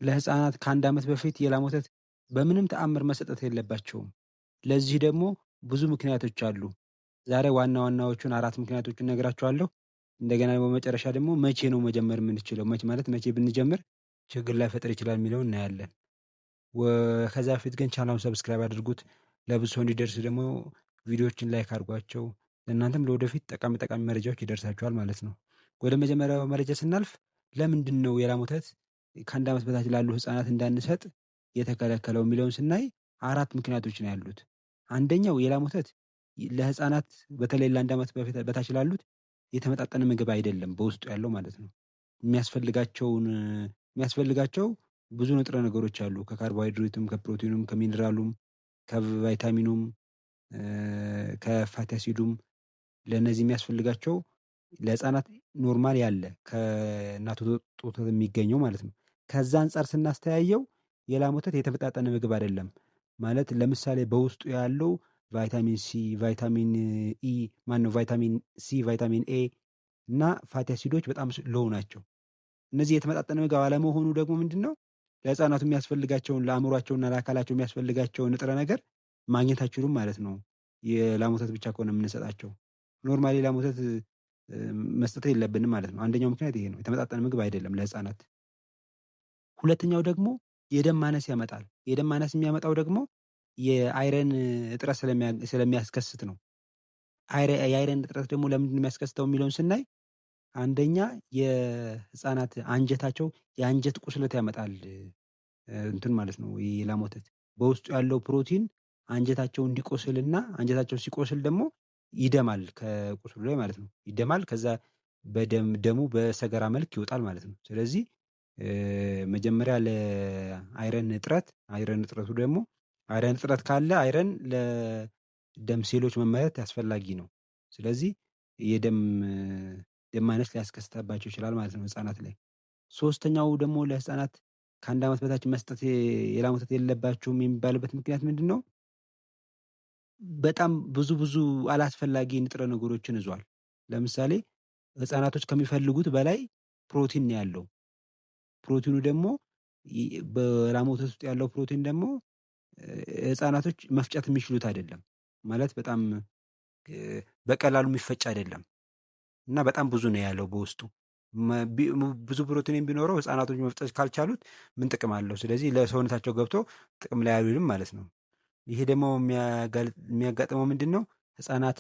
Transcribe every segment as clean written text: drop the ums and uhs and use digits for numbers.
ለህፃናት ከአንድ ዓመት በፊት የላም ወተት በምንም ተአምር መሰጠት የለባቸውም። ለዚህ ደግሞ ብዙ ምክንያቶች አሉ። ዛሬ ዋና ዋናዎቹን 4 ምክንያቶችን እነግራችኋለሁ። እንደገና በመጨረሻ ደግሞ መቼ ነው መጀመር የምንችለው? መቼ ብንጀምር ችግር ላይፈጥር ይችላል የሚለውን እናያለን። ከዛ በፊት ግን ቻናሉን ሰብስክራይብ አድርጉት። ለብዙ ሰው እንዲደርስ ደግሞ ቪዲዮዎችን ላይክ አድርጓቸው። ለእናንተም ለወደፊት ጠቃሚ ጠቃሚ መረጃዎች ይደርሳችኋል ማለት ነው። ወደ መጀመሪያው መረጃ ስናልፍ ለምንድነው የላም ወተት ከአንድ ዓመት በታች ላሉ ህፃናት እንዳንሰጥ የተከለከለው የሚለውን ስናይ 4 ምክንያቶች ነው ያሉት። አንደኛው የላም ወተት ለህፃናት በተለይ ለአንድ ዓመት በታች ላሉት የተመጣጠነ ምግብ አይደለም በውስጡ ያለው ማለት ነው። የሚያስፈልጋቸው ብዙ ንጥረ ነገሮች አሉ። ከካርቦሃይድሬትም፣ ከፕሮቲኑም፣ ከሚኒራሉም፣ ከቫይታሚኑም፣ ከፋቲ አሲዱም ለእነዚህ የሚያስፈልጋቸው ለህፃናት ኖርማል ያለ ከእናቱ ጡት የሚገኘው ማለት ነው። ከዛ አንፃር ስናስተያየው የላም ወተት የተመጣጠነ ምግብ አይደለም ማለት ለምሳሌ በውስጡ ያለው ቫይታሚን ሲ፣ ቫይታሚን ኢ ቫይታሚን ሲ፣ ቫይታሚን ኤ እና ፋቲ አሲዶች በጣም ሎው ናቸው። እነዚህ የተመጣጠነ ምግብ አለመሆኑ ደግሞ ምንድነው ለህፃናቱ የሚያስፈልጋቸውን ለአእምሯቸውና ለአካላቸው የሚያስፈልጋቸውን ንጥረ ነገር ማግኘት አይችሉም ማለት ነው። የላም ወተት ብቻ ከሆነ የምንሰጣቸው ኖርማሊ የላም ወተት መስጠት የለብንም ማለት ነው። አንደኛው ምክንያት ይሄ ነው። የተመጣጠነ ምግብ አይደለም ለህፃናት። ሁለተኛው ደግሞ የደም ማነስ ያመጣል። የደም ማነስ የሚያመጣው ደግሞ የአይረን እጥረት ስለሚያስከስት ነው። የአይረን እጥረት ደግሞ ለምንድን ነው የሚያስከስተው የሚለውን ስናይ አንደኛ የህፃናት አንጀታቸው የአንጀት ቁስለት ያመጣል እንትን ማለት ነው። የላም ወተት በውስጡ ያለው ፕሮቲን አንጀታቸው እንዲቆስልና አንጀታቸው ሲቆስል ደግሞ ይደማል ከቁስሉ ላይ ማለት ነው። ይደማል ከዛ ደሙ በሰገራ መልክ ይወጣል ማለት ነው። ስለዚህ መጀመሪያ ለአይረን እጥረቱ ደግሞ አይረን እጥረት ካለ አይረን ለደም ሴሎች መመረት አስፈላጊ ነው። ስለዚህ የደም ማነስ ሊያስከስታባቸው ይችላል ማለት ነው ህፃናት ላይ። ሶስተኛው ደግሞ ለህፃናት ከአንድ ዓመት በታች መስጠት የላም ወተት የለባቸውም የሚባልበት ምክንያት ምንድነው? በጣም ብዙ አላስፈላጊ ንጥረ ነገሮችን ይዟል። ለምሳሌ ህፃናቶች ከሚፈልጉት በላይ ፕሮቲን ነው ያለው። ፕሮቲኑ ደግሞ በላም ወተት ውስጥ ያለው ፕሮቲን ደግሞ ህፃናቶች መፍጨት የሚችሉት አይደለም። ማለት በጣም በቀላሉ የሚፈጭ አይደለም እና በጣም ብዙ ነው ያለው በውስጡ። ብዙ ፕሮቲን ቢኖረው ህፃናቶች መፍጨት ካልቻሉት ምን ጥቅም አለው? ስለዚህ ለሰውነታቸው ገብቶ ጥቅም ላይ አይውልም ማለት ነው። ይሄ ደግሞ የሚያጋጥመው ምንድነው? ህፃናት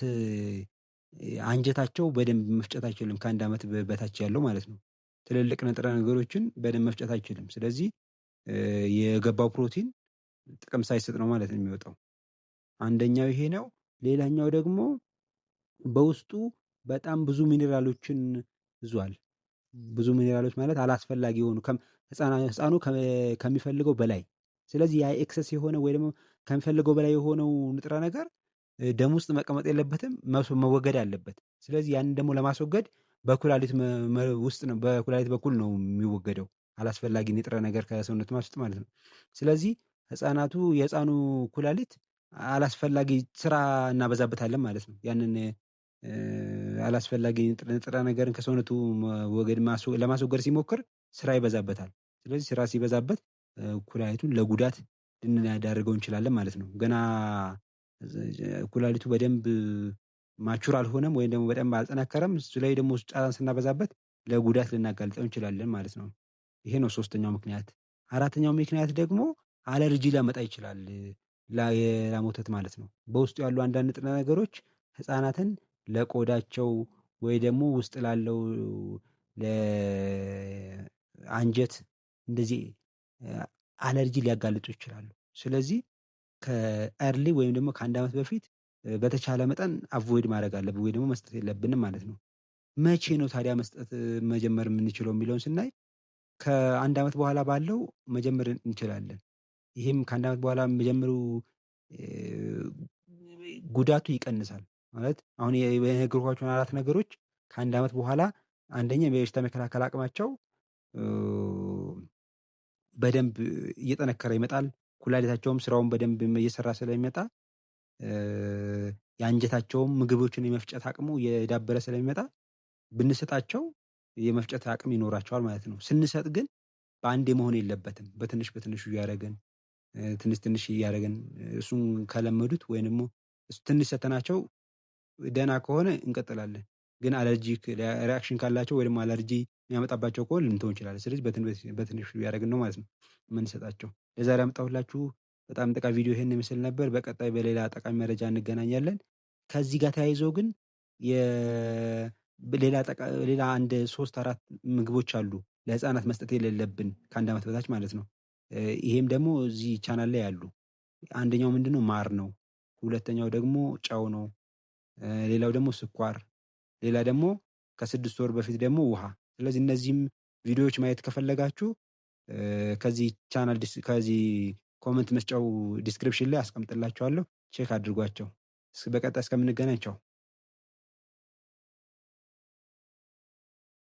አንጀታቸው በደንብ መፍጨት አይችልም ከአንድ ዓመት በታች ያለው ማለት ነው። ትልልቅ ንጥረ ነገሮችን በደንብ መፍጨት አይችልም። ስለዚህ የገባው ፕሮቲን ጥቅም ሳይሰጥ ነው ማለት ነው የሚወጣው። አንደኛው ይሄ ነው። ሌላኛው ደግሞ በውስጡ በጣም ብዙ ሚኒራሎችን ይዟል። ብዙ ሚኒራሎች ማለት አላስፈላጊ የሆኑ ህፃኑ ከሚፈልገው በላይ። ስለዚህ ያ ኤክሰስ የሆነ ወይ ደግሞ ከሚፈልገው በላይ የሆነው ንጥረ ነገር ደም ውስጥ መቀመጥ የለበትም፣ መወገድ አለበት። ስለዚህ ያንን ደግሞ ለማስወገድ በኩላሊት ውስጥ ነው በኩላሊት በኩል ነው የሚወገደው አላስፈላጊ ንጥረ ነገር ከሰውነት ውስጥ ማለት ነው። ስለዚህ የህፃኑ ኩላሊት አላስፈላጊ ስራ እናበዛበታለን ማለት ነው። ያንን አላስፈላጊ ንጥረ ነገርን ከሰውነቱ ለማስወገድ ሲሞክር ስራ ይበዛበታል። ስለዚህ ስራ ሲበዛበት ኩላሊቱን ለጉዳት ልናዳርገው እንችላለን ማለት ነው። ገና ኩላሊቱ በደንብ ማቹር አልሆነም ወይም ደግሞ በደንብ አልጠናከረም። እሱ ላይ ደግሞ ጫና ስናበዛበት ለጉዳት ልናጋልጠው እንችላለን ማለት ነው። ይሄ ነው ሶስተኛው ምክንያት። አራተኛው ምክንያት ደግሞ አለርጂ ሊያመጣ ይችላል የላም ወተት ማለት ነው። በውስጡ ያሉ አንዳንድ ንጥረ ነገሮች ህፃናትን ለቆዳቸው ወይ ደግሞ ውስጥ ላለው ለአንጀት እንደዚህ አለርጂ ሊያጋልጡ ይችላሉ። ስለዚህ ከኤርሊ ወይም ደግሞ ከአንድ ዓመት በፊት በተቻለ መጠን አቮይድ ማድረግ አለብን ወይ ደግሞ መስጠት የለብንም ማለት ነው። መቼ ነው ታዲያ መጀመር የምንችለው የሚለውን ስናይ ከአንድ ዓመት በኋላ ባለው መጀመር እንችላለን። ይሄም ከአንድ ዓመት በኋላ መጀመሩ ጉዳቱ ይቀንሳል። ማለት አሁን የነገርኳችሁን 4 ነገሮች ከአንድ ዓመት በኋላ አንደኛ የበሽታ መከላከል አቅማቸው በደንብ እየጠነከረ ይመጣል። ኩላሊታቸውም ስራውን በደንብ እየሰራ ስለሚመጣ የአንጀታቸውም ምግቦችን የመፍጨት አቅሙ እየዳበረ ስለሚመጣ ብንሰጣቸው የመፍጨት አቅም ይኖራቸዋል ማለት ነው። ስንሰጥ ግን በአንዴ መሆን የለበትም። በትንሽ በትንሹ እያደረግን ትንሽ ትንሽ እያደረግን እሱን ከለመዱት ወይም ደግሞ ትንሽ ሰተናቸው ደህና ከሆነ እንቀጥላለን። ግን አለርጂክ ሪአክሽን ካላቸው ወይ ደግሞ አለርጂ የሚያመጣባቸው ከሆነ ልንተው እንችላለን። ስለዚህ በትንሹ እያደረግን ነው ማለት ነው የምንሰጣቸው። ለዛሬ ያመጣሁላችሁ በጣም ጠቃሚ ቪዲዮ ይሄን ይመስል ነበር። በቀጣይ በሌላ ጠቃሚ መረጃ እንገናኛለን። ከዚህ ጋር ተያይዞ ግን ሌላ አንድ 3-4 ምግቦች አሉ ለህፃናት መስጠት የሌለብን ከ1 ዓመት በታች ማለት ነው። ይሄም ደግሞ እዚህ ቻናል ላይ አሉ። አንደኛው ምንድነው? ማር ነው። ሁለተኛው ደግሞ ጨው ነው። ሌላው ደግሞ ስኳር፣ ሌላ ደግሞ ከ6 ወር በፊት ደግሞ ውሃ። ስለዚህ እነዚህም ቪዲዮዎች ማየት ከፈለጋችሁ ከዚህ ቻናል ከዚህ ኮመንት መስጫው ዲስክሪፕሽን ላይ አስቀምጥላችኋለሁ። ቼክ አድርጓቸው። በቀጣይ እስከምንገናኝ ቻው።